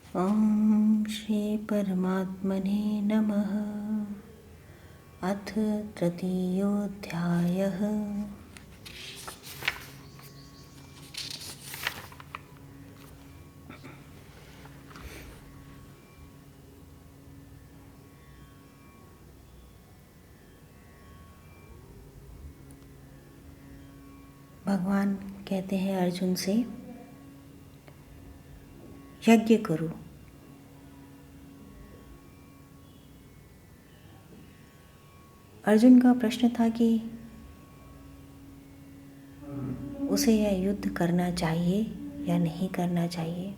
ॐ श्री परमात्मने नमः। अथ तृतीयोऽध्यायः। भगवान कहते हैं अर्जुन से, यज्ञ करो। अर्जुन का प्रश्न था कि उसे यह युद्ध करना चाहिए या नहीं करना चाहिए।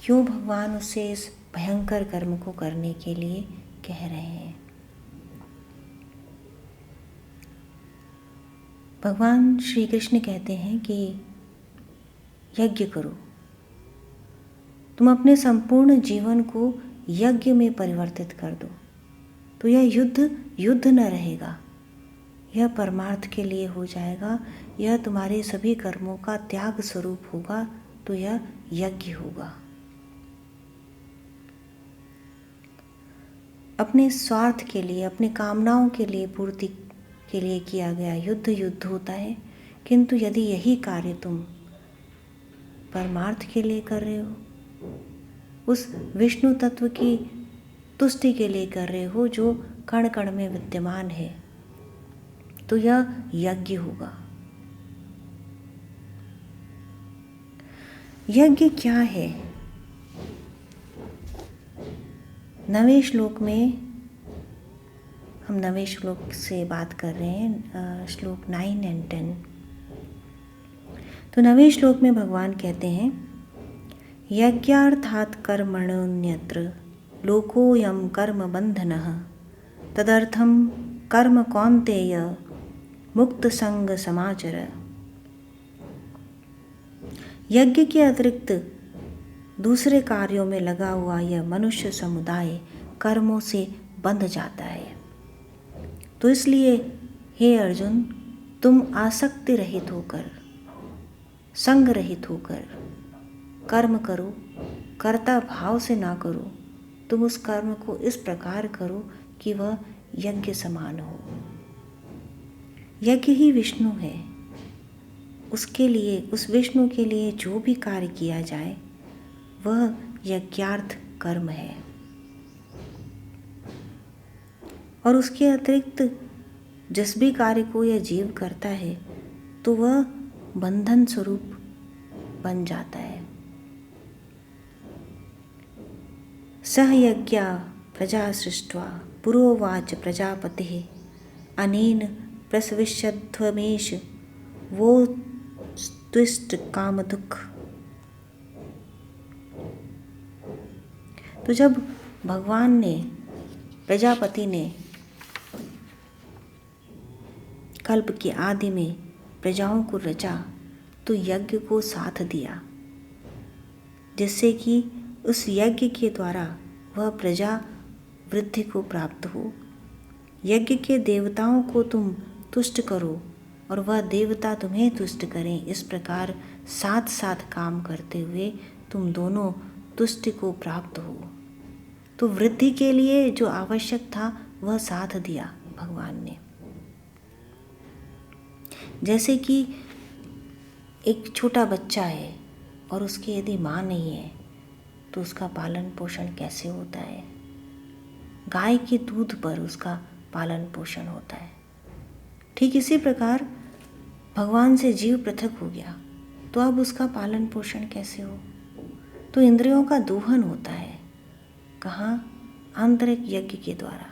क्यों भगवान उससे इस भयंकर कर्म को करने के लिए कह रहे हैं। भगवान श्री कृष्ण कहते हैं कि यज्ञ करो। तुम अपने संपूर्ण जीवन को यज्ञ में परिवर्तित कर दो, तो यह युद्ध न रहेगा। यह परमार्थ के लिए हो जाएगा। यह तुम्हारे सभी कर्मों का त्याग स्वरूप होगा, तो यह यज्ञ होगा। अपने स्वार्थ के लिए, अपने कामनाओं के लिए पूर्ति के लिए किया गया युद्ध होता है। किंतु यदि यही कार्य तुम परमार्थ के लिए कर रहे हो, उस विष्णु तत्व की तुष्टि के लिए कर रहे हो जो कण कण में विद्यमान है, तो यह यज्ञ होगा। यज्ञ क्या है? 9वें श्लोक में, हम 9वें श्लोक से बात कर रहे हैं, श्लोक 9 और 10। तो 9वें श्लोक में भगवान कहते हैं, यज्ञार्थात् कर्मण्यन्यत्र लोकोऽयं कर्म बन्धनः तदर्थं कर्म कौन्तेय मुक्त संग समाचर। यज्ञ के अतिरिक्त दूसरे कार्यों में लगा हुआ यह मनुष्य समुदाय कर्मों से बंध जाता है। तो इसलिए हे अर्जुन, तुम आसक्ति रहित होकर, संग रहित होकर कर्म करो। कर्ता भाव से ना करो। तुम उस कर्म को इस प्रकार करो कि वह यज्ञ समान हो। यज्ञ ही विष्णु है। उसके लिए, उस विष्णु के लिए जो भी कार्य किया जाए वह यज्ञार्थ कर्म है। और उसके अतिरिक्त जिस भी कार्य को यह जीव करता है तो वह बंधन स्वरूप बन जाता है। सह यज्ञा प्रजा सृष्ट्वा पुरोवाच प्रजापतिः अनेन प्रसविष्यध्वमेष वो त्विष्ट काम दुख। तो जब भगवान ने, प्रजापति ने कल्प के आदि में प्रजाओं को रचा, तो यज्ञ को साथ दिया, जिससे कि उस यज्ञ के द्वारा वह प्रजा वृद्धि को प्राप्त हो। यज्ञ के देवताओं को तुम तुष्ट करो और वह देवता तुम्हें तुष्ट करें। इस प्रकार साथ साथ काम करते हुए तुम दोनों तुष्टि को प्राप्त हो। तो वृद्धि के लिए जो आवश्यक था वह साथ दिया भगवान ने। जैसे कि एक छोटा बच्चा है और उसकी यदि माँ नहीं है तो उसका पालन पोषण कैसे होता है। गाय के दूध पर उसका पालन पोषण होता है। ठीक इसी प्रकार भगवान से जीव पृथक हो गया तो अब उसका पालन पोषण कैसे हो। तो इंद्रियों का दोहन होता है। कहाँ? आंतरिक यज्ञ के द्वारा।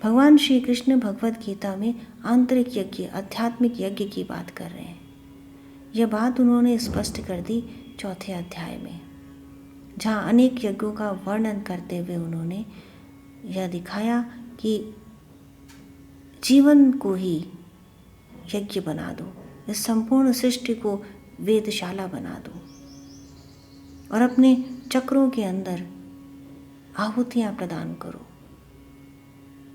भगवान श्री कृष्ण भगवत गीता में आंतरिक यज्ञ, आध्यात्मिक यज्ञ की बात कर रहे हैं। यह बात उन्होंने स्पष्ट कर दी 4 अध्याय में, जहाँ अनेक यज्ञों का वर्णन करते हुए उन्होंने यह दिखाया कि जीवन को ही यज्ञ बना दो। इस संपूर्ण सृष्टि को वेदशाला बना दो और अपने चक्रों के अंदर आहुतियाँ प्रदान करो।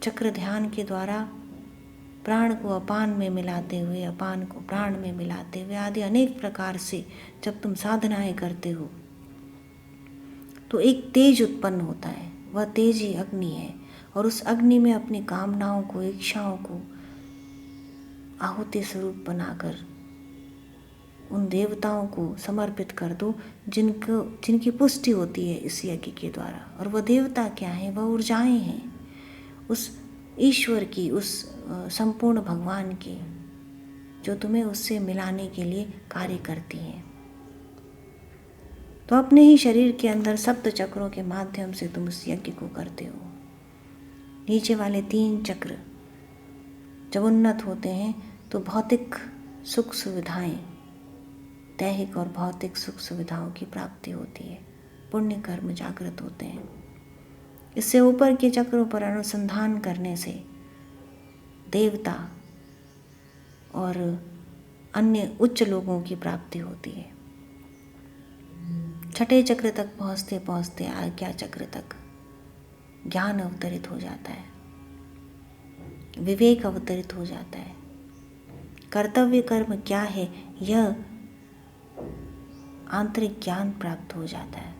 चक्र ध्यान के द्वारा प्राण को अपान में मिलाते हुए, अपान को प्राण में मिलाते हुए आदि अनेक प्रकार से जब तुम साधनाएं करते हो तो एक तेज उत्पन्न होता है, वह तेज ही अग्नि है। और उस अग्नि में अपनी कामनाओं को, इच्छाओं को आहुति स्वरूप बनाकर उन देवताओं को समर्पित कर दो जिनकी पुष्टि होती है इस यज्ञ के द्वारा। और वह देवता क्या है? वह ऊर्जाएं हैं उस ईश्वर की, उस संपूर्ण भगवान की, जो तुम्हें उससे मिलाने के लिए कार्य करती हैं। तो अपने ही शरीर के अंदर सप्त चक्रों के माध्यम से तुम उस यज्ञ को करते हो। नीचे वाले 3 चक्र जब उन्नत होते हैं तो भौतिक सुख सुविधाएं, दैहिक और भौतिक सुख सुविधाओं की प्राप्ति होती है, पुण्य कर्म जागृत होते हैं। इससे ऊपर के चक्रों पर अनुसंधान करने से देवता और अन्य उच्च लोगों की प्राप्ति होती है। छठे चक्र तक पहुँचते पहुँचते आज्ञा चक्र तक ज्ञान अवतरित हो जाता है, विवेक अवतरित हो जाता है। कर्तव्य कर्म क्या है, यह आंतरिक ज्ञान प्राप्त हो जाता है।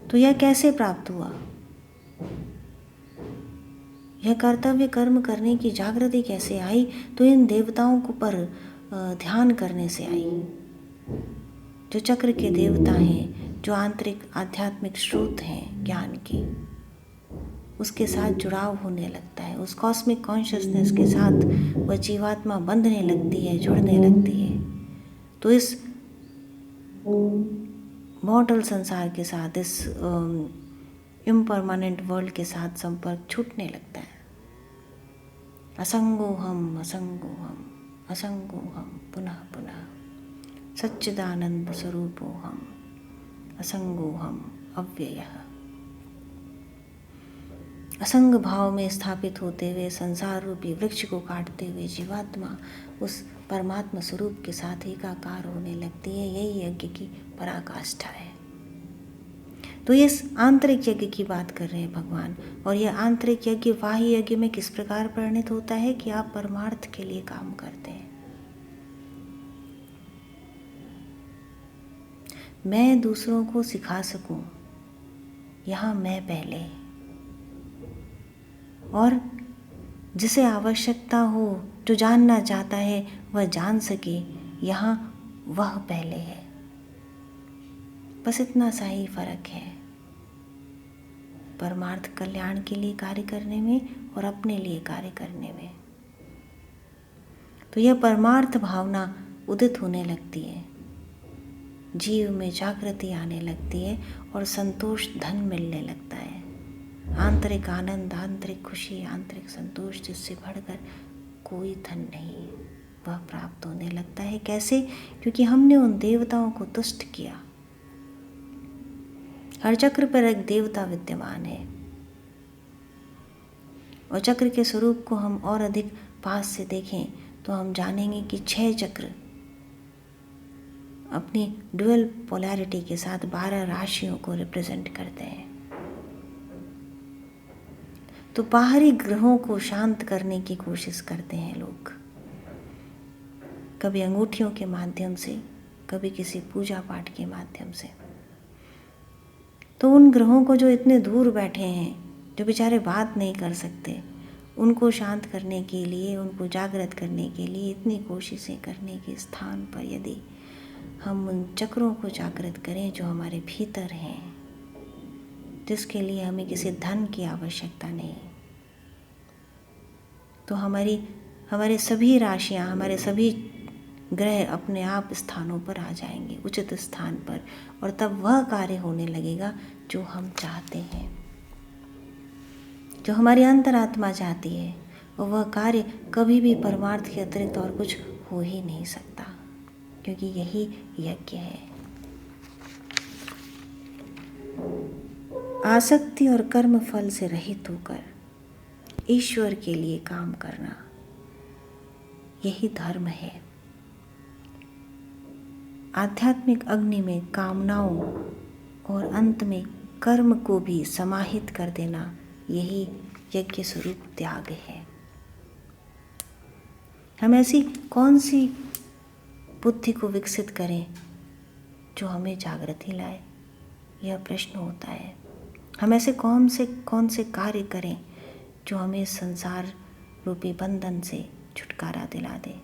तो यह कैसे प्राप्त हुआ? यह कर्तव्य कर्म करने की जागृति कैसे आई? तो इन देवताओं को पर ध्यान करने से आई। जो चक्र के देवता हैं, जो आंतरिक आध्यात्मिक स्रोत हैं ज्ञान के, उसके साथ जुड़ाव होने लगता है। उस कॉस्मिक कॉन्शियसनेस के साथ वह जीवात्मा बंधने लगती है, जुड़ने लगती है। तो इस मॉर्टल संसार के साथ, इस इम्परमानेंट वर्ल्ड के साथ संपर्क छूटने लगता है। असंगोहम असंगोहम असंगोहम पुनः पुनः सच्चिदानंद स्वरूपोहम असंगोहम अव्ययः। असंग भाव में स्थापित होते हुए संसार रूपी वृक्ष को काटते हुए जीवात्मा उस परमात्मा स्वरूप के साथ एकाकार होने लगती है। यही यज्ञ की पराकाष्ठा है। तो इस आंतरिक यज्ञ की बात कर रहे हैं भगवान। और यह आंतरिक यज्ञ बाह्य यज्ञ में किस प्रकार परिणत होता है कि आप परमार्थ के लिए काम करते हैं। मैं दूसरों को सिखा सकूं, यहाँ मैं पहले, और जिसे आवश्यकता हो, जो जानना चाहता है वह जान सके, यहाँ वह पहले है। बस इतना सा ही फर्क है परमार्थ कल्याण के लिए कार्य करने में और अपने लिए कार्य करने में। तो यह परमार्थ भावना उदित होने लगती है, जीव में जागृति आने लगती है और संतोष धन मिलने लगता है। आंतरिक आनंद, आंतरिक खुशी, आंतरिक संतोष जिससे बढ़कर कोई धन नहीं, वह प्राप्त होने लगता है। कैसे? क्योंकि हमने उन देवताओं को तुष्ट किया। हर चक्र पर एक देवता विद्यमान है और चक्र के स्वरूप को हम और अधिक पास से देखें तो हम जानेंगे कि 6 चक्र अपनी ड्यूअल पोलैरिटी के साथ 12 राशियों को रिप्रेजेंट करते हैं। तो बाहरी ग्रहों को शांत करने की कोशिश करते हैं लोग, कभी अंगूठियों के माध्यम से, कभी किसी पूजा पाठ के माध्यम से। तो उन ग्रहों को जो इतने दूर बैठे हैं, जो बेचारे बात नहीं कर सकते, उनको शांत करने के लिए, उनको जागृत करने के लिए इतनी कोशिशें करने के स्थान पर यदि हम उन चक्रों को जागृत करें जो हमारे भीतर हैं, जिसके लिए हमें किसी धन की आवश्यकता नहीं, तो हमारे सभी राशियां, हमारे सभी ग्रह अपने आप स्थानों पर आ जाएंगे, उचित स्थान पर, और तब वह कार्य होने लगेगा जो हम चाहते हैं, जो हमारी अंतरात्मा चाहती है। और वह कार्य कभी भी परमार्थ के अतिरिक्त और कुछ हो ही नहीं सकता, क्योंकि यही यज्ञ है। आसक्ति और कर्म फल से रहित होकर ईश्वर के लिए काम करना, यही धर्म है। आध्यात्मिक अग्नि में कामनाओं और अंत में कर्म को भी समाहित कर देना, यही यज्ञ स्वरूप त्याग है। हम ऐसी कौन सी बुद्धि को विकसित करें जो हमें जागृति लाए, यह प्रश्न होता है। हम ऐसे कौन से कार्य करें जो हमें संसार रूपी बंधन से छुटकारा दिला दे,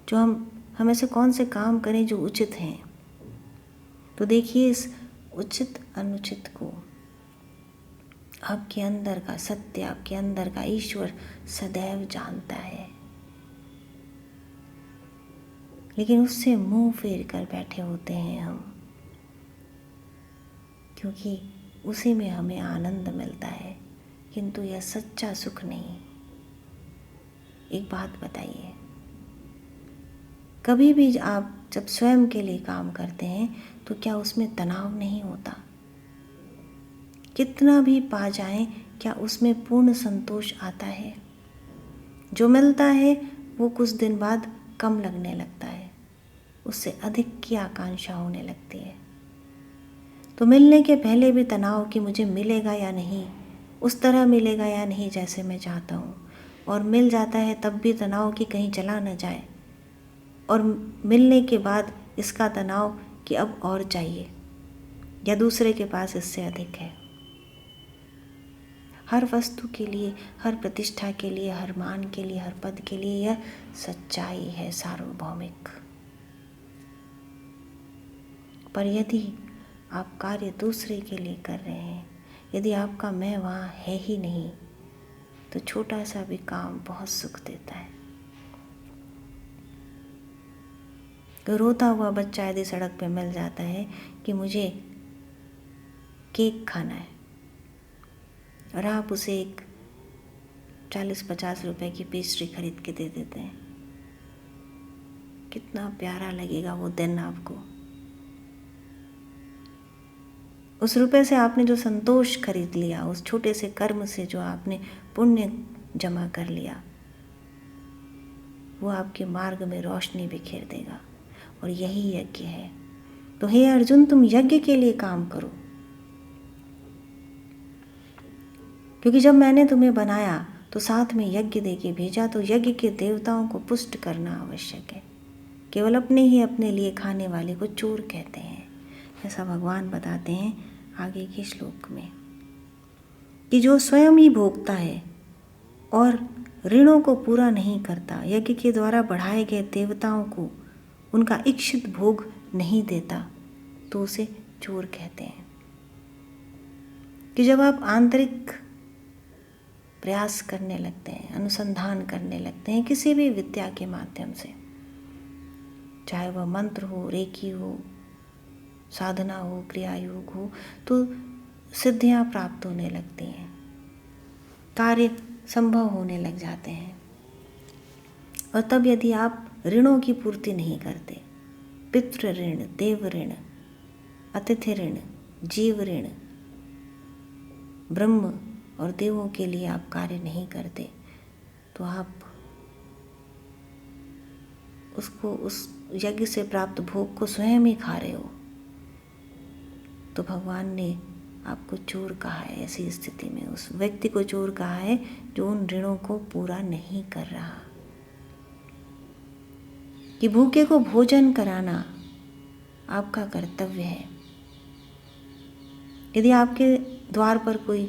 जो हम ऐसे कौन से काम करें जो उचित हैं। तो देखिए, इस उचित अनुचित को आपके अंदर का सत्य, आपके अंदर का ईश्वर सदैव जानता है, लेकिन उससे मुंह फेर कर बैठे होते हैं हम, क्योंकि उसी में हमें आनंद मिलता है, किंतु यह सच्चा सुख नहीं। एक बात बताइए, कभी भी आप जब स्वयं के लिए काम करते हैं तो क्या उसमें तनाव नहीं होता? कितना भी पा जाएं, क्या उसमें पूर्ण संतोष आता है? जो मिलता है वो कुछ दिन बाद कम लगने लगता है, उससे अधिक की आकांक्षा होने लगती है। तो मिलने के पहले भी तनाव कि मुझे मिलेगा या नहीं, उस तरह मिलेगा या नहीं जैसे मैं चाहता हूँ, और मिल जाता है तब भी तनाव कि कहीं चला न जाए, और मिलने के बाद इसका तनाव कि अब और चाहिए या दूसरे के पास इससे अधिक है। हर वस्तु के लिए, हर प्रतिष्ठा के लिए, हर मान के लिए, हर पद के लिए यह सच्चाई है सार्वभौमिक। पर यदि आप कार्य दूसरे के लिए कर रहे हैं, यदि आपका मैं वहाँ है ही नहीं, तो छोटा सा भी काम बहुत सुख देता है। तो रोता हुआ बच्चा यदि सड़क पे मिल जाता है कि मुझे केक खाना है, और आप उसे एक 40-50 रुपए की पेस्ट्री खरीद के दे देते हैं, कितना प्यारा लगेगा वो दिन आपको। उस रुपए से आपने जो संतोष खरीद लिया, उस छोटे से कर्म से जो आपने पुण्य जमा कर लिया, वो आपके मार्ग में रोशनी बिखेर देगा, और यही यज्ञ है। तो हे अर्जुन, तुम यज्ञ के लिए काम करो, क्योंकि जब मैंने तुम्हें बनाया तो साथ में यज्ञ दे के भेजा, तो यज्ञ के देवताओं को पुष्ट करना आवश्यक है। केवल अपने लिए खाने वाले को चोर कहते हैं, ऐसा भगवान बताते हैं आगे के श्लोक में, कि जो स्वयं ही भोगता है और ऋणों को पूरा नहीं करता, यज्ञ के द्वारा बढ़ाए गए देवताओं को उनका इच्छित भोग नहीं देता, तो उसे चोर कहते हैं। कि जब आप आंतरिक प्रयास करने लगते हैं, अनुसंधान करने लगते हैं किसी भी विद्या के माध्यम से, चाहे वह मंत्र हो, रेकी हो, साधना हो, क्रिया योग हो, तो सिद्धियां प्राप्त होने लगती हैं, कार्य संभव होने लग जाते हैं। और तब यदि आप ऋणों की पूर्ति नहीं करते, पितृ ऋण, देव ऋण, अतिथि ऋण, जीव ऋण, ब्रह्म और देवों के लिए आप कार्य नहीं करते, तो आप उस यज्ञ से प्राप्त भोग को स्वयं ही खा रहे हो। तो भगवान ने आपको चोर कहा है। ऐसी स्थिति में उस व्यक्ति को चोर कहा है जो उन ऋणों को पूरा नहीं कर रहा। कि भूखे को भोजन कराना आपका कर्तव्य है। यदि आपके द्वार पर कोई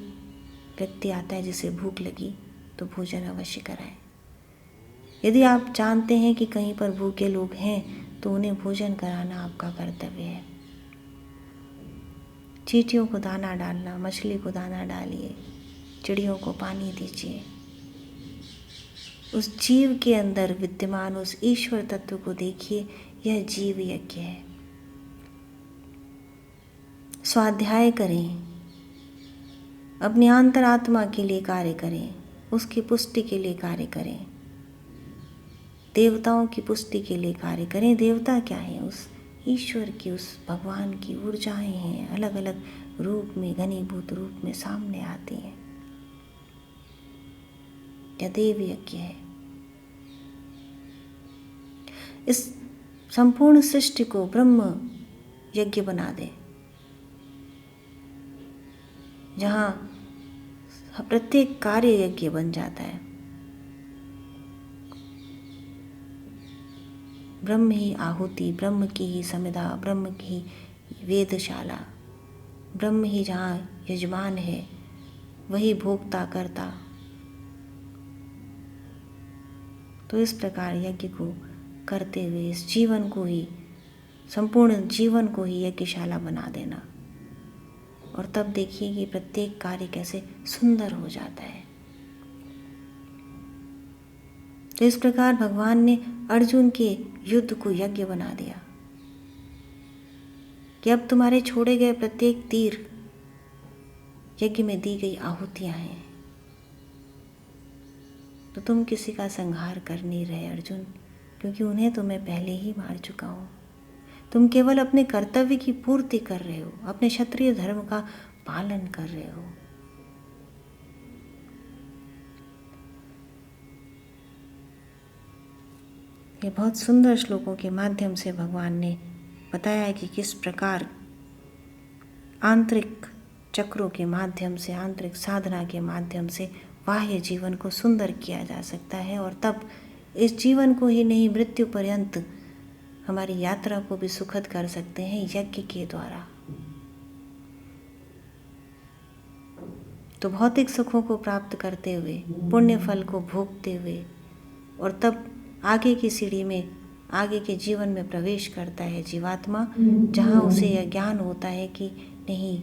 व्यक्ति आता है जिसे भूख लगी, तो भोजन अवश्य कराएं। यदि आप जानते हैं कि कहीं पर भूखे लोग हैं, तो उन्हें भोजन कराना आपका कर्तव्य है। चींटियों को दाना डालना, मछली को दाना डालिए, चिड़ियों को पानी दीजिए। उस जीव के अंदर विद्यमान उस ईश्वर तत्व को देखिए, यह जीव यज्ञ है। स्वाध्याय करें, अपनी अंतरात्मा के लिए कार्य करें, उसकी पुष्टि के लिए कार्य करें, देवताओं की पुष्टि के लिए कार्य करें। देवता क्या है? उस ईश्वर की, उस भगवान की ऊर्जाएं हैं, अलग अलग रूप में, घनीभूत रूप में सामने आती हैं। यह देव यज्ञ है। इस संपूर्ण सृष्टि को ब्रह्म यज्ञ बना दे, जहाँ प्रत्येक कार्य यज्ञ बन जाता है। ब्रह्म ही आहुति, ब्रह्म की ही समिधा, ब्रह्म की वेदशाला, ब्रह्म ही जहाँ यजमान है वही भोक्ता करता। तो इस प्रकार यज्ञ को करते हुए इस जीवन को ही, संपूर्ण जीवन को ही यज्ञशाला बना देना, और तब देखिए कि प्रत्येक कार्य कैसे सुंदर हो जाता है। तो इस प्रकार भगवान ने अर्जुन के युद्ध को यज्ञ बना दिया कि अब तुम्हारे छोड़े गए प्रत्येक तीर यज्ञ में दी गई आहुतियां हैं। तो तुम किसी का संहार कर नहीं रहे अर्जुन, क्योंकि उन्हें तो मैं पहले ही मार चुका हूँ। तुम केवल अपने कर्तव्य की पूर्ति कर रहे हो, अपने क्षत्रिय धर्म का पालन कर रहे हो। ये बहुत सुंदर श्लोकों के माध्यम से भगवान ने बताया है कि किस प्रकार आंतरिक चक्रों के माध्यम से, आंतरिक साधना के माध्यम से बाह्य जीवन को सुंदर किया जा सकता है, और तब इस जीवन को ही नहीं, मृत्यु पर्यंत हमारी यात्रा को भी सुखद कर सकते हैं यज्ञ के द्वारा। तो भौतिक सुखों को प्राप्त करते हुए, पुण्य फल को भोगते हुए, और तब आगे की सीढ़ी में, आगे के जीवन में प्रवेश करता है जीवात्मा, जहाँ उसे यह ज्ञान होता है कि नहीं,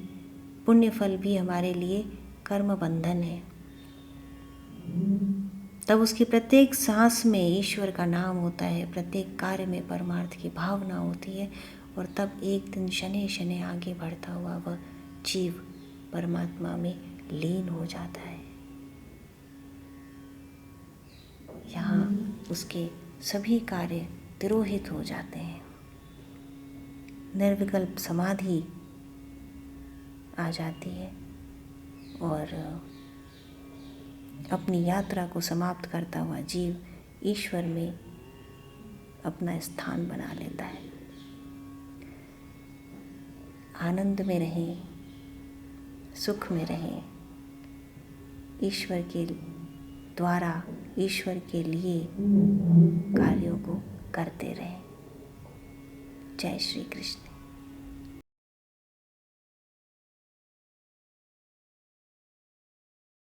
पुण्य फल भी हमारे लिए कर्म बंधन है। तब उसकी प्रत्येक सांस में ईश्वर का नाम होता है, प्रत्येक कार्य में परमार्थ की भावना होती है, और तब एक दिन शनै शनै आगे बढ़ता हुआ वह जीव परमात्मा में लीन हो जाता है। यहाँ उसके सभी कार्य तिरोहित हो जाते हैं, निर्विकल्प समाधि आ जाती है, और अपनी यात्रा को समाप्त करता हुआ जीव ईश्वर में अपना स्थान बना लेता है। आनंद में रहें, सुख में रहें, ईश्वर के द्वारा, ईश्वर के लिए कार्यों को करते रहें। जय श्री कृष्ण।